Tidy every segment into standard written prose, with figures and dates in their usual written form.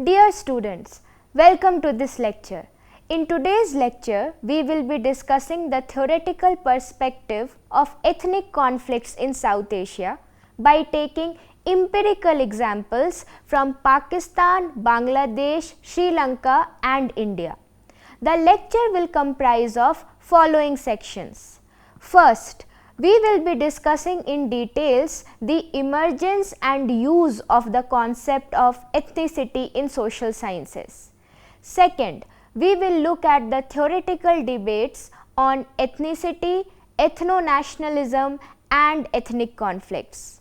Dear students, welcome to this lecture. In today's lecture, we will be discussing the theoretical perspective of ethnic conflicts in South Asia by taking empirical examples from Pakistan, Bangladesh, Sri Lanka and India. The lecture will comprise of following sections. First, we will be discussing in details the emergence and use of the concept of ethnicity in social sciences. Second, we will look at the theoretical debates on ethnicity, ethno-nationalism and ethnic conflicts.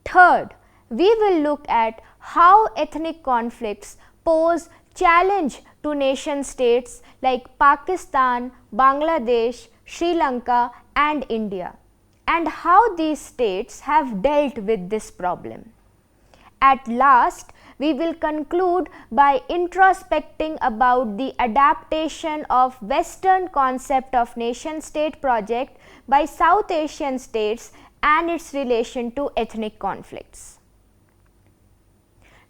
Third, we will look at how ethnic conflicts pose challenge to nation states like Pakistan, Bangladesh, Sri Lanka and India, and how these states have dealt with this problem. At last, we will conclude by introspecting about the adaptation of Western concept of nation-state project by South Asian states and its relation to ethnic conflicts.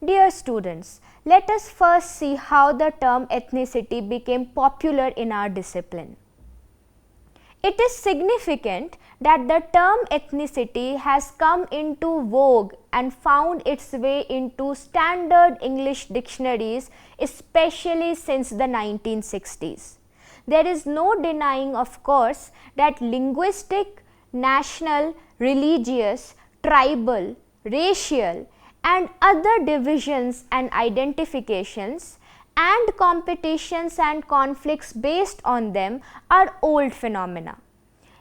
Dear students, let us first see how the term ethnicity became popular in our discipline. It is significant that the term ethnicity has come into vogue and found its way into standard English dictionaries, especially since the 1960s. There is no denying, of course, that linguistic, national, religious, tribal, racial and other divisions and identifications and competitions and conflicts based on them are old phenomena.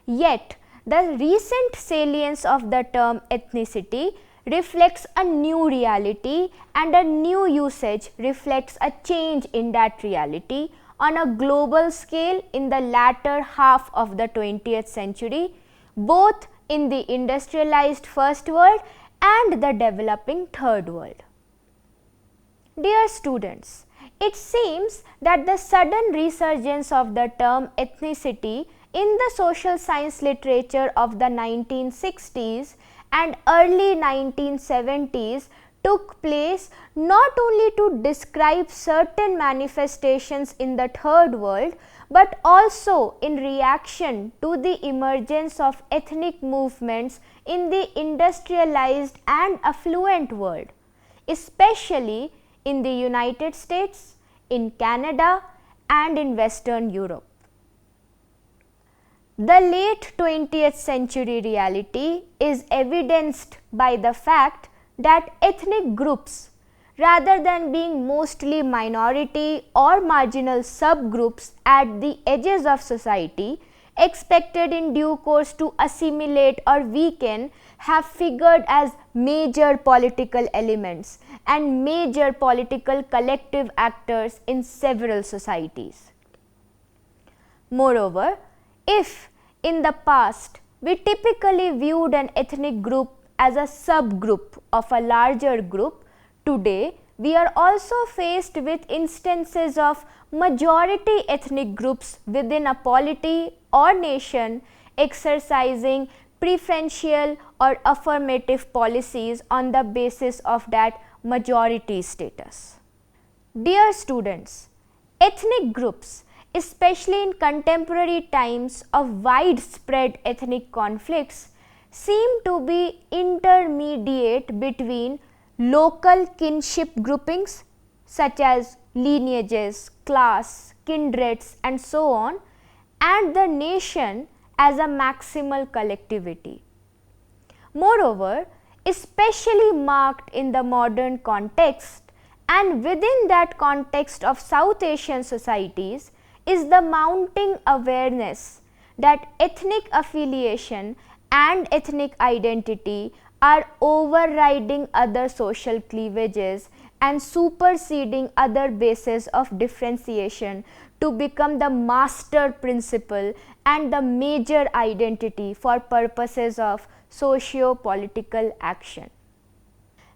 Yet, the recent salience of the term ethnicity reflects a new reality and a new usage reflects a change in that reality on a global scale in the latter half of the 20th century, both in the industrialized first world and the developing third world. Dear students, it seems that the sudden resurgence of the term ethnicity in the social science literature of the 1960s and early 1970s took place not only to describe certain manifestations in the third world, but also in reaction to the emergence of ethnic movements in the industrialized and affluent world, especially in the United States, in Canada and in Western Europe. The late 20th century reality is evidenced by the fact that ethnic groups, rather than being mostly minority or marginal subgroups at the edges of society, expected in due course to assimilate or weaken, have figured as major political elements and major political collective actors in several societies. Moreover, if in the past we typically viewed an ethnic group as a subgroup of a larger group, today we are also faced with instances of majority ethnic groups within a polity or nation exercising preferential or affirmative policies on the basis of that majority status. Dear students, ethnic groups, especially in contemporary times of widespread ethnic conflicts, seem to be intermediate between local kinship groupings such as lineages, class, kindreds and so on, and the nation as a maximal collectivity. Moreover, especially marked in the modern context and within that context of South Asian societies is the mounting awareness that ethnic affiliation and ethnic identity are overriding other social cleavages and superseding other bases of differentiation to become the master principle and the major identity for purposes of socio-political action.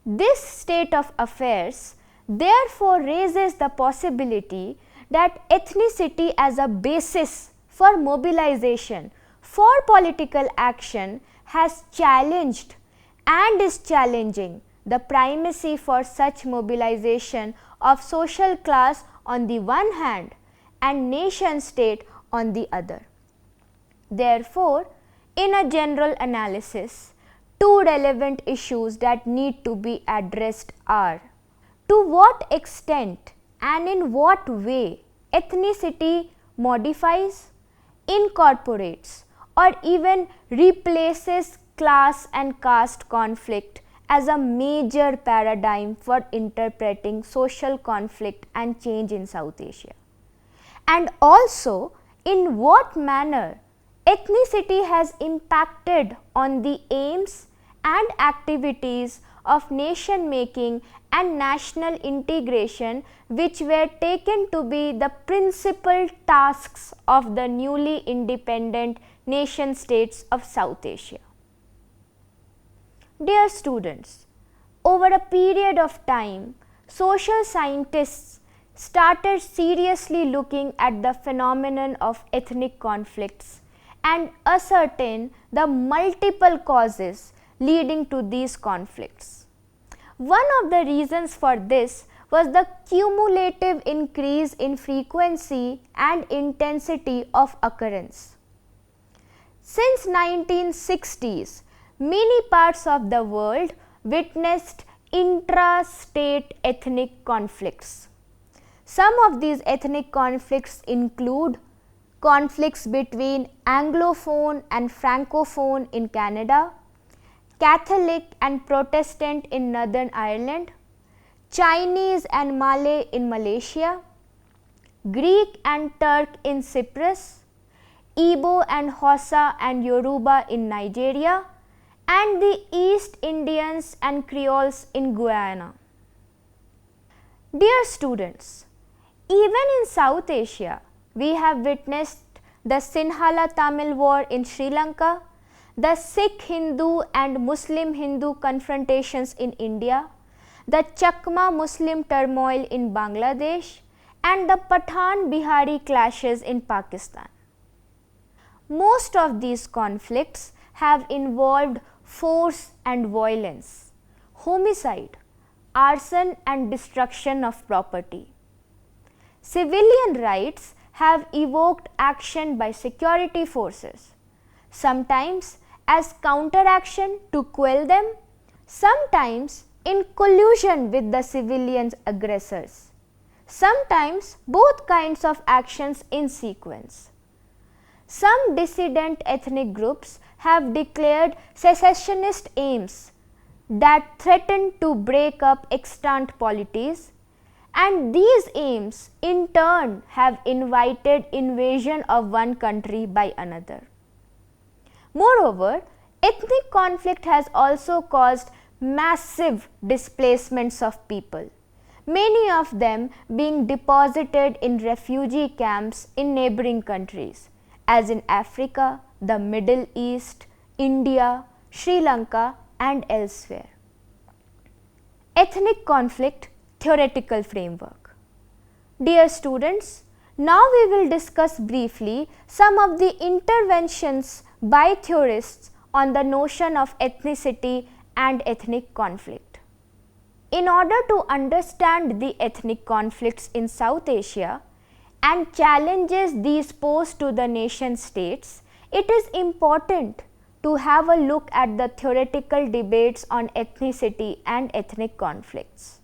This state of affairs therefore raises the possibility that ethnicity as a basis for mobilization for political action has challenged and is challenging the primacy for such mobilization of social class on the one hand and nation state on the other. Therefore, in a general analysis, two relevant issues that need to be addressed are: to what extent and in what way ethnicity modifies, incorporates, or even replaces class and caste conflict as a major paradigm for interpreting social conflict and change in South Asia, and also in what manner ethnicity has impacted on the aims and activities of nation making and national integration, which were taken to be the principal tasks of the newly independent nation states of South Asia. Dear students, over a period of time, social scientists started seriously looking at the phenomenon of ethnic conflicts and ascertain the multiple causes leading to these conflicts. One of the reasons for this was the cumulative increase in frequency and intensity of occurrence. Since 1960s, many parts of the world witnessed intra-state ethnic conflicts. Some of these ethnic conflicts include conflicts between Anglophone and Francophone in Canada, Catholic and Protestant in Northern Ireland, Chinese and Malay in Malaysia, Greek and Turk in Cyprus, Igbo and Hausa and Yoruba in Nigeria, and the East Indians and Creoles in Guyana. Dear students, even in South Asia, we have witnessed the Sinhala Tamil War in Sri Lanka, the Sikh Hindu and Muslim Hindu confrontations in India, the Chakma Muslim turmoil in Bangladesh, and the Pathan Bihari clashes in Pakistan. Most of these conflicts have involved force and violence, homicide, arson and destruction of property. Civilian rights have evoked action by security forces, sometimes as counteraction to quell them, sometimes in collusion with the civilian aggressors, sometimes both kinds of actions in sequence. Some dissident ethnic groups have declared secessionist aims that threaten to break up extant polities, and these aims in turn have invited invasion of one country by another. Moreover, ethnic conflict has also caused massive displacements of people, many of them being deposited in refugee camps in neighboring countries, as in Africa, the Middle East, India, Sri Lanka, and elsewhere. Ethnic conflict theoretical framework. Dear students, now we will discuss briefly some of the interventions by theorists on the notion of ethnicity and ethnic conflict. In order to understand the ethnic conflicts in South Asia and challenges these pose to the nation states, it is important to have a look at the theoretical debates on ethnicity and ethnic conflicts.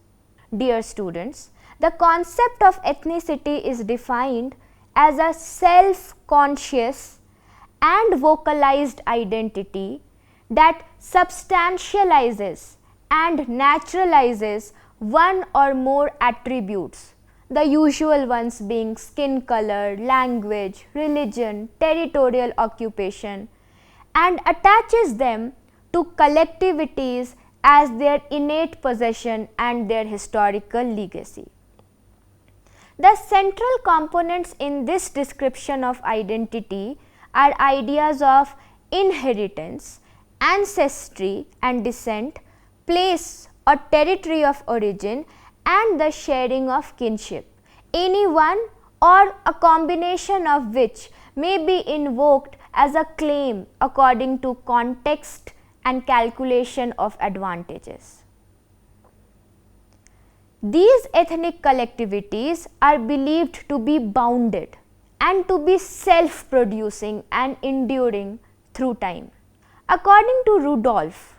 Dear students, the concept of ethnicity is defined as a self-conscious and vocalized identity that substantializes and naturalizes one or more attributes, the usual ones being skin color, language, religion, territorial occupation, and attaches them to collectivities as their innate possession and their historical legacy. The central components in this description of identity are ideas of inheritance, ancestry and descent, place or territory of origin, and the sharing of kinship, any one or a combination of which may be invoked as a claim according to context and calculation of advantages. These ethnic collectivities are believed to be bounded and to be self-producing and enduring through time. According to Rudolph,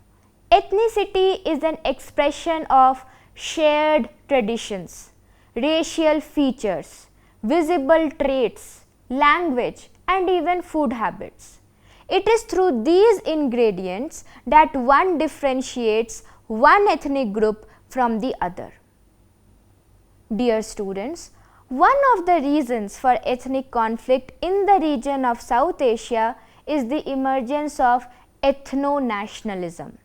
ethnicity is an expression of shared traditions, racial features, visible traits, language, and even food habits. It is through these ingredients that one differentiates one ethnic group from the other. Dear students, one of the reasons for ethnic conflict in the region of South Asia is the emergence of ethno-nationalism.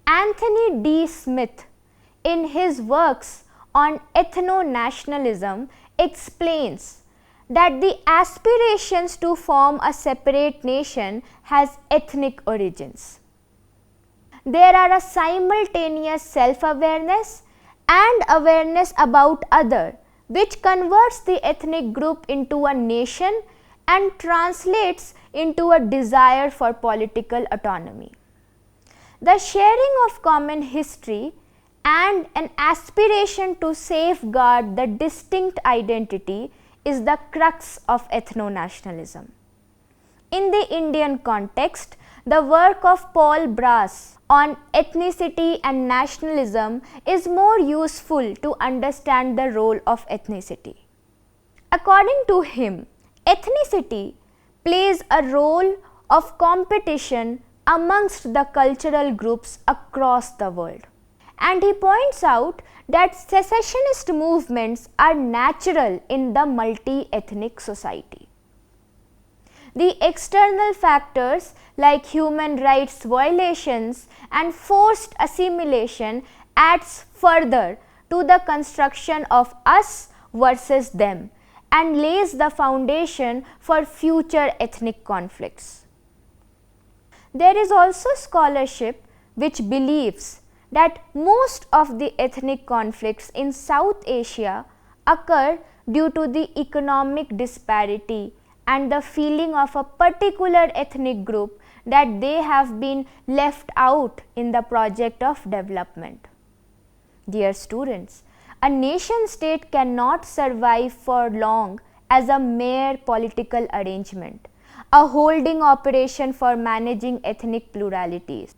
Anthony D. Smith, in his works on ethno-nationalism, explains that the aspirations to form a separate nation has ethnic origins. There are a simultaneous self-awareness and awareness about other, which converts the ethnic group into a nation and translates into a desire for political autonomy. The sharing of common history and an aspiration to safeguard the distinct identity is the crux of ethno-nationalism. In the Indian context, the work of Paul Brass on ethnicity and nationalism is more useful to understand the role of ethnicity. According to him, ethnicity plays a role of competition amongst the cultural groups across the world. And he points out that secessionist movements are natural in the multi-ethnic society. The external factors like human rights violations and forced assimilation adds further to the construction of us versus them and lays the foundation for future ethnic conflicts. There is also scholarship which believes that most of the ethnic conflicts in South Asia occur due to the economic disparity and the feeling of a particular ethnic group that they have been left out in the project of development. Dear students, a nation state cannot survive for long as a mere political arrangement, a holding operation for managing ethnic pluralities.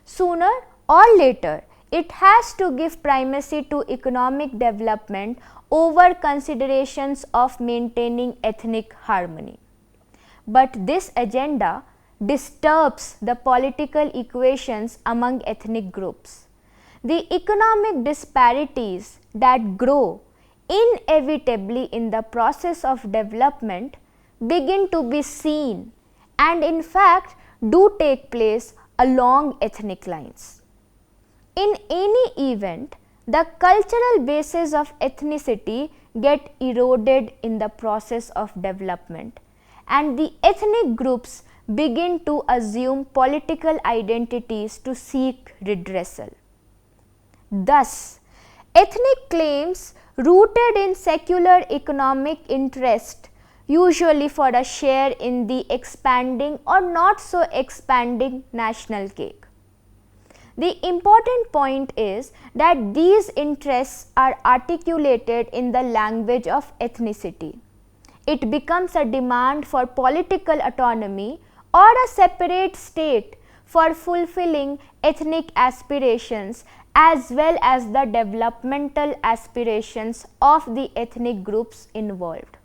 Sooner or later, it has to give primacy to economic development over considerations of maintaining ethnic harmony. But this agenda disturbs the political equations among ethnic groups. The economic disparities that grow inevitably in the process of development begin to be seen and in fact do take place along ethnic lines. In any event, the cultural basis of ethnicity get eroded in the process of development and the ethnic groups begin to assume political identities to seek redressal. Thus, ethnic claims rooted in secular economic interest, usually for a share in the expanding or not so expanding national cake. The important point is that these interests are articulated in the language of ethnicity. It becomes a demand for political autonomy or a separate state for fulfilling ethnic aspirations as well as the developmental aspirations of the ethnic groups involved.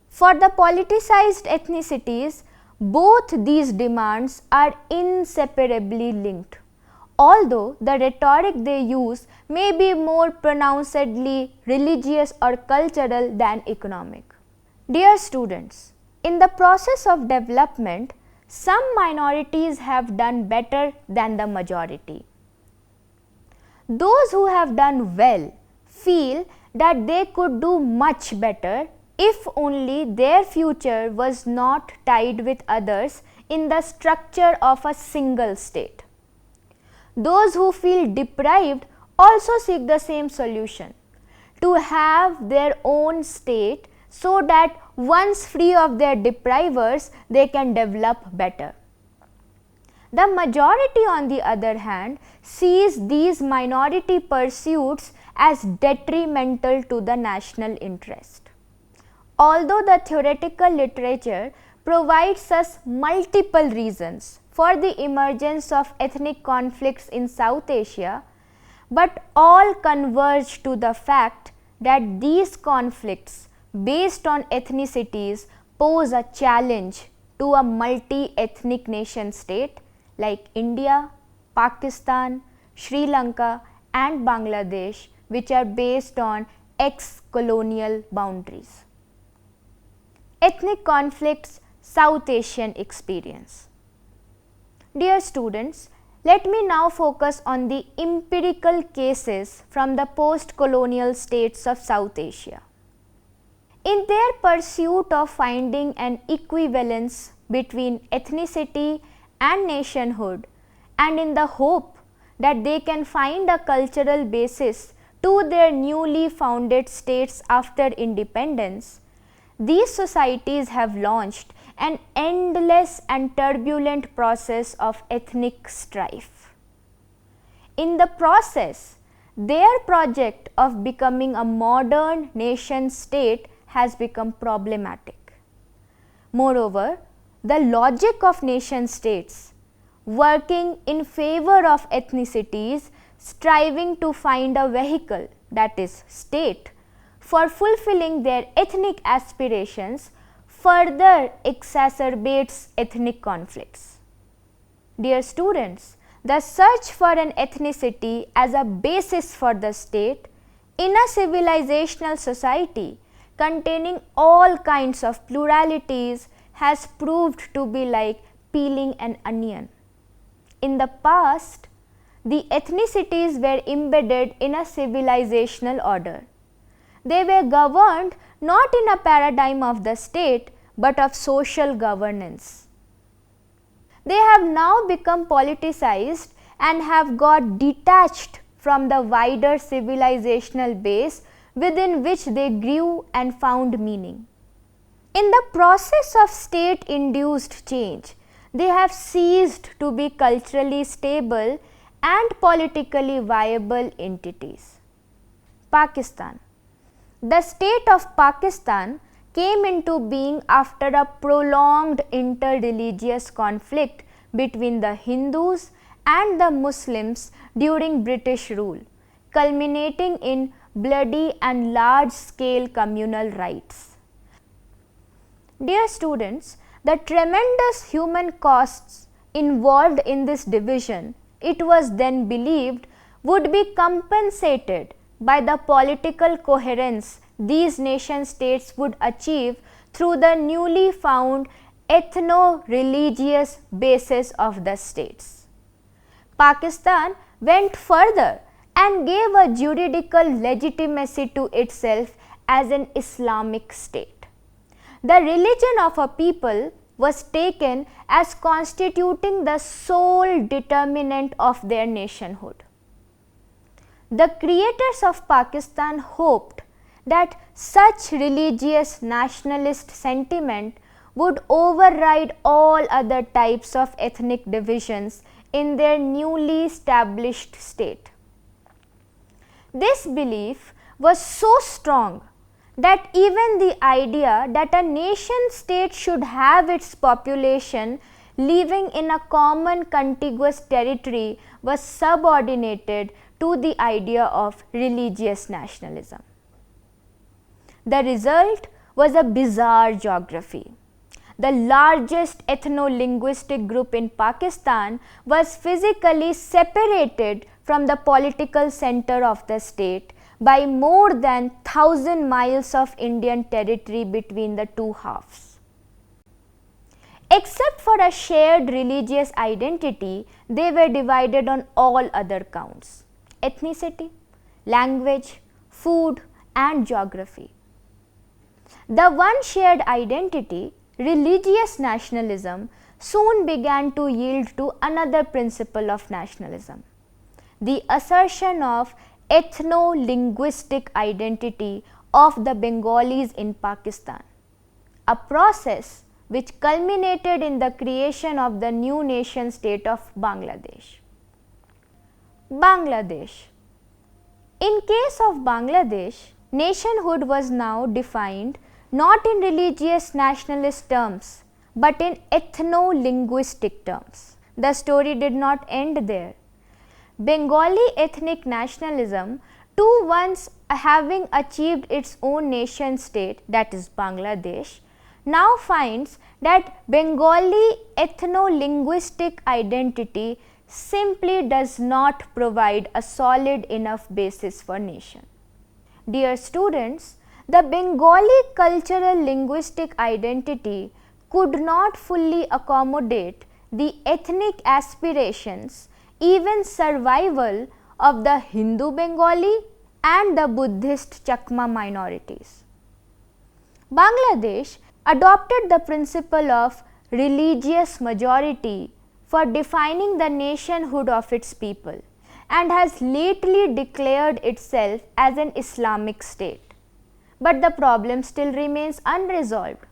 For the politicized ethnicities, both these demands are inseparably linked, although the rhetoric they use may be more pronouncedly religious or cultural than economic. Dear students, in the process of development, some minorities have done better than the majority. Those who have done well feel that they could do much better if only their future was not tied with others in the structure of a single state. Those who feel deprived also seek the same solution, to have their own state so that once free of their deprivers, they can develop better. The majority, on the other hand, sees these minority pursuits as detrimental to the national interest. Although the theoretical literature provides us multiple reasons for the emergence of ethnic conflicts in South Asia, but all converge to the fact that these conflicts based on ethnicities pose a challenge to a multi-ethnic nation state like India, Pakistan, Sri Lanka and Bangladesh, which are based on ex-colonial boundaries. Ethnic conflicts, South Asian experience. Dear students, let me now focus on the empirical cases from the post-colonial states of South Asia. In their pursuit of finding an equivalence between ethnicity and nationhood, and in the hope that they can find a cultural basis to their newly founded states after independence, these societies have launched an endless and turbulent process of ethnic strife. In the process, their project of becoming a modern nation state has become problematic. Moreover, the logic of nation states, working in favor of ethnicities, striving to find a vehicle, that is, state, for fulfilling their ethnic aspirations, further exacerbates ethnic conflicts. Dear students, the search for an ethnicity as a basis for the state in a civilizational society containing all kinds of pluralities has proved to be like peeling an onion. In the past, the ethnicities were embedded in a civilizational order. They were governed not in a paradigm of the state but of social governance. They have now become politicized and have got detached from the wider civilizational base within which they grew and found meaning. In the process of state-induced change, they have ceased to be culturally stable and politically viable entities. Pakistan. The state of Pakistan came into being after a prolonged inter-religious conflict between the Hindus and the Muslims during British rule, culminating in bloody and large-scale communal riots. Dear students, the tremendous human costs involved in this division, it was then believed, would be compensated by the political coherence these nation states would achieve through the newly found ethno-religious basis of the states. Pakistan went further and gave a juridical legitimacy to itself as an Islamic state. The religion of a people was taken as constituting the sole determinant of their nationhood. The creators of Pakistan hoped that such religious nationalist sentiment would override all other types of ethnic divisions in their newly established state. This belief was so strong that even the idea that a nation state should have its population living in a common contiguous territory was subordinated to the idea of religious nationalism. The result was a bizarre geography. The largest ethno-linguistic group in Pakistan was physically separated from the political center of the state by more than 1,000 miles of Indian territory between the two halves. Except for a shared religious identity, they were divided on all other counts: ethnicity, language, food, and geography. The one shared identity, religious nationalism, soon began to yield to another principle of nationalism: the assertion of ethno-linguistic identity of the Bengalis in Pakistan, a process which culminated in the creation of the new nation state of Bangladesh. Bangladesh. In case of Bangladesh, nationhood was now defined not in religious nationalist terms but in ethno-linguistic terms. The story did not end there. Bengali ethnic nationalism, too, once having achieved its own nation state, that is Bangladesh, now finds that Bengali ethno-linguistic identity simply does not provide a solid enough basis for nation. Dear students, the Bengali cultural linguistic identity could not fully accommodate the ethnic aspirations, even survival of the Hindu Bengali and the Buddhist Chakma minorities. Bangladesh adopted the principle of religious majority for defining the nationhood of its people and has lately declared itself as an Islamic state. But the problem still remains unresolved.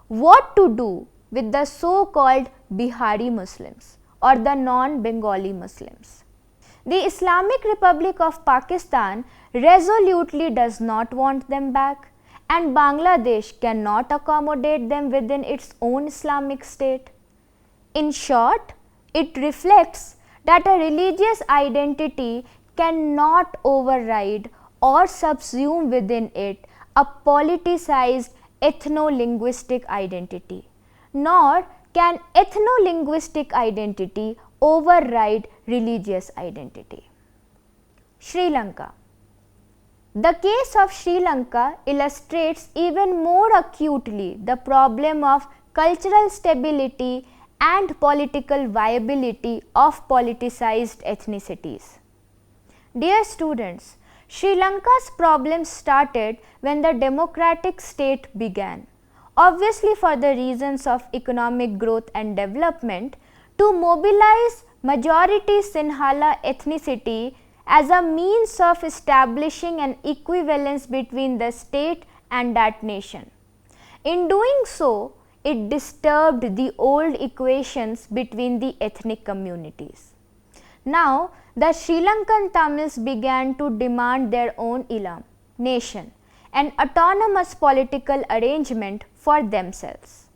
What to do with the so-called Bihari Muslims or the non-Bengali Muslims? The Islamic Republic of Pakistan resolutely does not want them back, and Bangladesh cannot accommodate them within its own Islamic state. In short, it reflects that a religious identity cannot override or subsume within it a politicized ethno-linguistic identity, nor can ethno-linguistic identity override religious identity. Sri Lanka. The case of Sri Lanka illustrates even more acutely the problem of cultural stability and political viability of politicized ethnicities. Dear students, Sri Lanka's problem started when the democratic state began, obviously for the reasons of economic growth and development, to mobilize majority Sinhala ethnicity as a means of establishing an equivalence between the state and that nation. In doing so, it disturbed the old equations between the ethnic communities. Now, the Sri Lankan Tamils began to demand their own Ilam, nation, an autonomous political arrangement for themselves.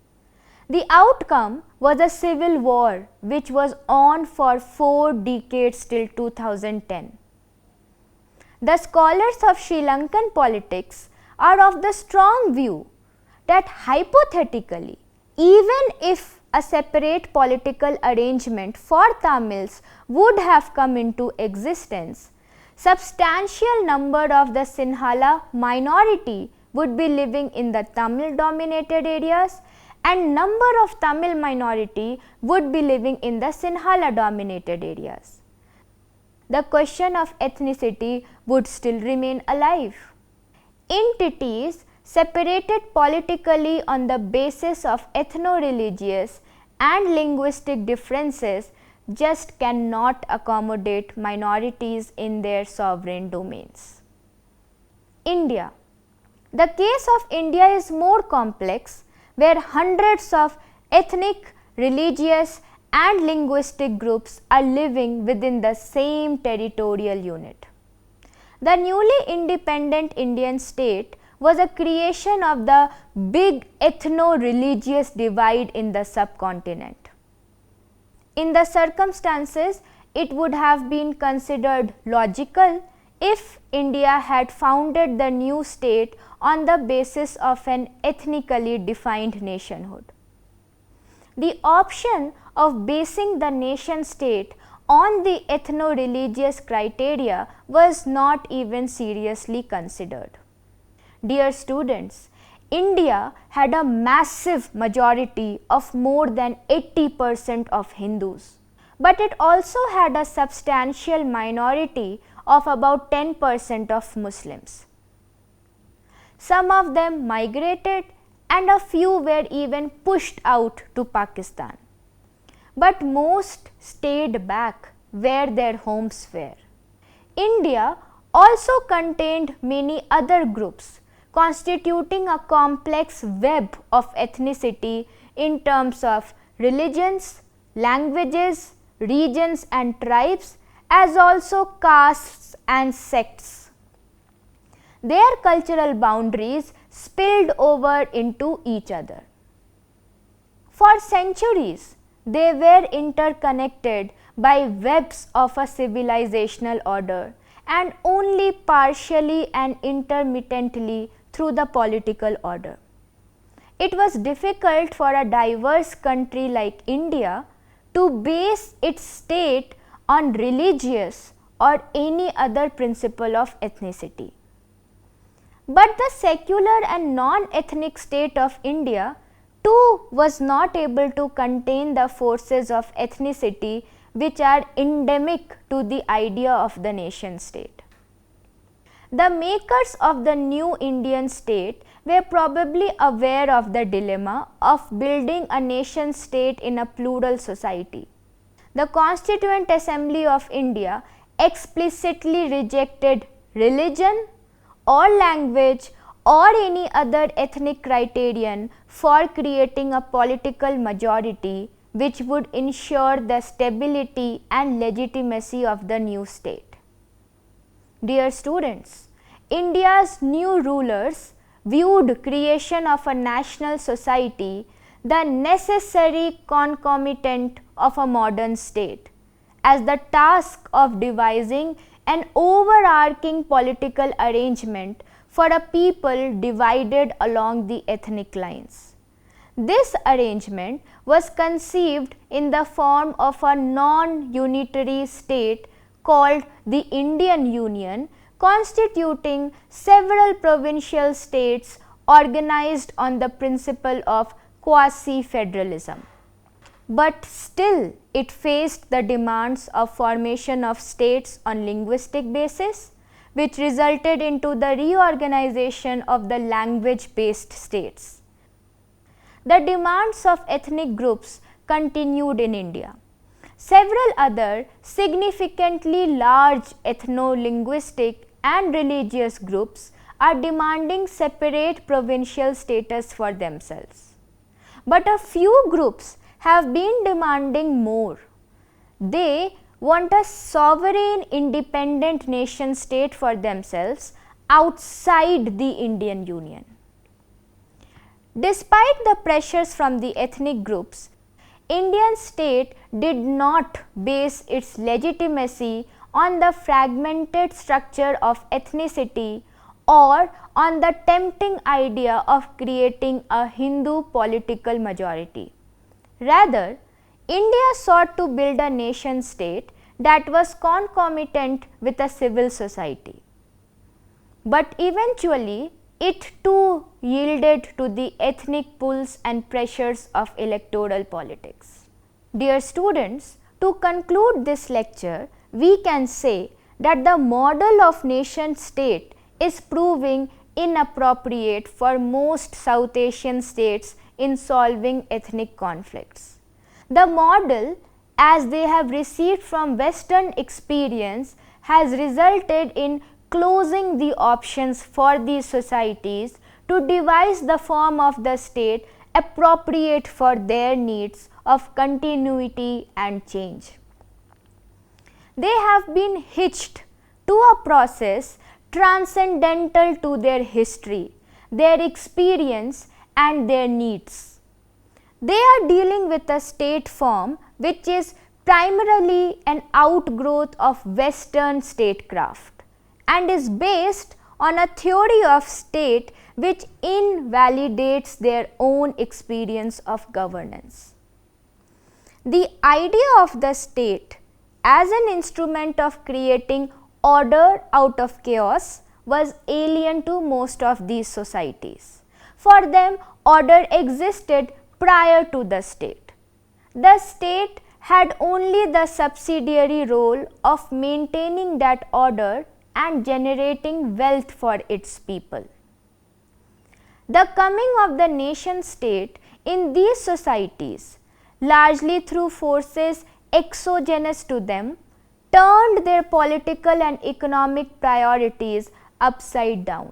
The outcome was a civil war which was on for 4 decades till 2010. The scholars of Sri Lankan politics are of the strong view that hypothetically, even if a separate political arrangement for Tamils would have come into existence, substantial number of the Sinhala minority would be living in the Tamil dominated areas and number of Tamil minority would be living in the Sinhala dominated areas. The question of ethnicity would still remain alive. Entities separated politically on the basis of ethno-religious and linguistic differences just cannot accommodate minorities in their sovereign domains. India. The case of India is more complex, where hundreds of ethnic, religious and linguistic groups are living within the same territorial unit. The newly independent Indian state was a creation of the big ethno-religious divide in the subcontinent. In the circumstances, it would have been considered logical if India had founded the new state on the basis of an ethnically defined nationhood. The option of basing the nation state on the ethno-religious criteria was not even seriously considered. Dear students, India had a massive majority of more than 80% of Hindus, but it also had a substantial minority of about 10% of Muslims. Some of them migrated and a few were even pushed out to Pakistan. But most stayed back where their homes were. India also contained many other groups constituting a complex web of ethnicity in terms of religions, languages, regions and tribes, as also castes and sects. Their cultural boundaries spilled over into each other. For centuries, they were interconnected by webs of a civilizational order and only partially and intermittently through the political order. It was difficult for a diverse country like India to base its state on religious or any other principle of ethnicity. But the secular and non-ethnic state of India too was not able to contain the forces of ethnicity which are endemic to the idea of the nation state. The makers of the new Indian state were probably aware of the dilemma of building a nation state in a plural society. The Constituent Assembly of India explicitly rejected religion or language or any other ethnic criterion for creating a political majority which would ensure the stability and legitimacy of the new state. Dear students, India's new rulers viewed creation of a national society, the necessary concomitant of a modern state, as the task of devising an overarching political arrangement for a people divided along the ethnic lines. This arrangement was conceived in the form of a non-unitary state called the Indian Union, constituting several provincial states organized on the principle of quasi-federalism. But still it faced the demands of formation of states on linguistic basis, which resulted into the reorganization of the language-based states. The demands of ethnic groups continued in India. Several other significantly large ethno-linguistic and religious groups are demanding separate provincial status for themselves. But a few groups have been demanding more. They want a sovereign independent nation state for themselves outside the Indian Union. Despite the pressures from the ethnic groups, Indian state did not base its legitimacy on the fragmented structure of ethnicity or on the tempting idea of creating a Hindu political majority. Rather, India sought to build a nation state that was concomitant with a civil society. But eventually, it too yielded to the ethnic pulls and pressures of electoral politics. Dear students, to conclude this lecture, we can say that the model of nation state is proving inappropriate for most South Asian states in solving ethnic conflicts. The model, as they have received from Western experience, has resulted in closing the options for these societies to devise the form of the state appropriate for their needs of continuity and change. They have been hitched to a process transcendental to their history, their experience and their needs. They are dealing with a state form which is primarily an outgrowth of Western statecraft and is based on a theory of state which invalidates their own experience of governance. The idea of the state as an instrument of creating order out of chaos was alien to most of these societies. For them, order existed prior to the state. The state had only the subsidiary role of maintaining that order and generating wealth for its people. The coming of the nation state in these societies, largely through forces exogenous to them, turned their political and economic priorities upside down.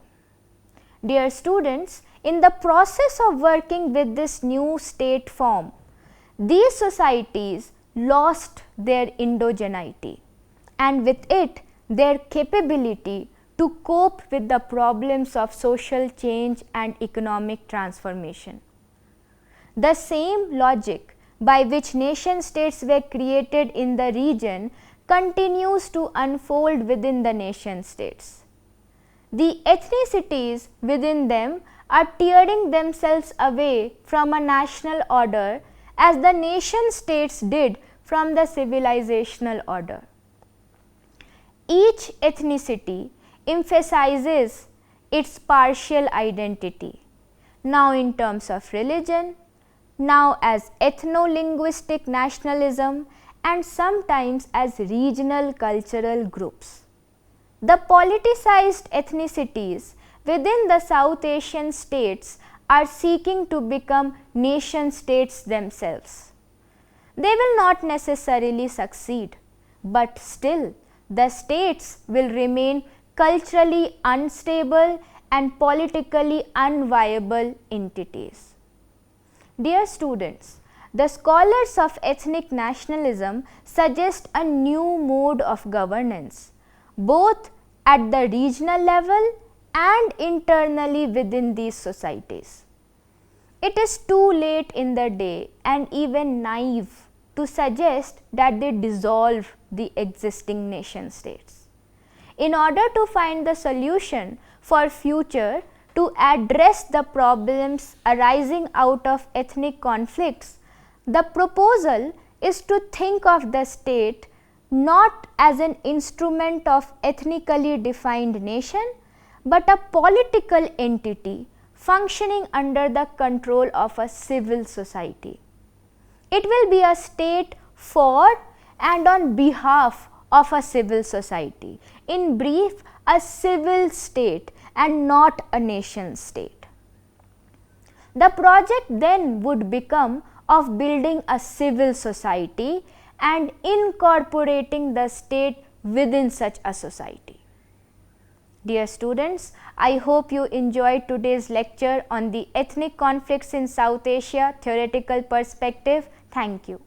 Dear students, in the process of working with this new state form, these societies lost their indigeneity and with it their capability to cope with the problems of social change and economic transformation. The same logic by which nation states were created in the region continues to unfold within the nation states. The ethnicities within them are tearing themselves away from a national order as the nation states did from the civilizational order. Each ethnicity emphasizes its partial identity, now in terms of religion, now as ethno-linguistic nationalism, and sometimes as regional cultural groups. The politicized ethnicities within the South Asian states are seeking to become nation states themselves. They will not necessarily succeed, but still the states will remain culturally unstable and politically unviable entities. Dear students, the scholars of ethnic nationalism suggest a new mode of governance, both at the regional level and internally within these societies. It is too late in the day and even naive to suggest that they dissolve the existing nation states. In order to find the solution for future to address the problems arising out of ethnic conflicts, the proposal is to think of the state not as an instrument of ethnically defined nation, but a political entity functioning under the control of a civil society. It will be a state for and on behalf of a civil society. In brief, a civil state and not a nation state. The project then would become of building a civil society and incorporating the state within such a society. Dear students, I hope you enjoyed today's lecture on the ethnic conflicts in South Asia, theoretical perspective. Thank you.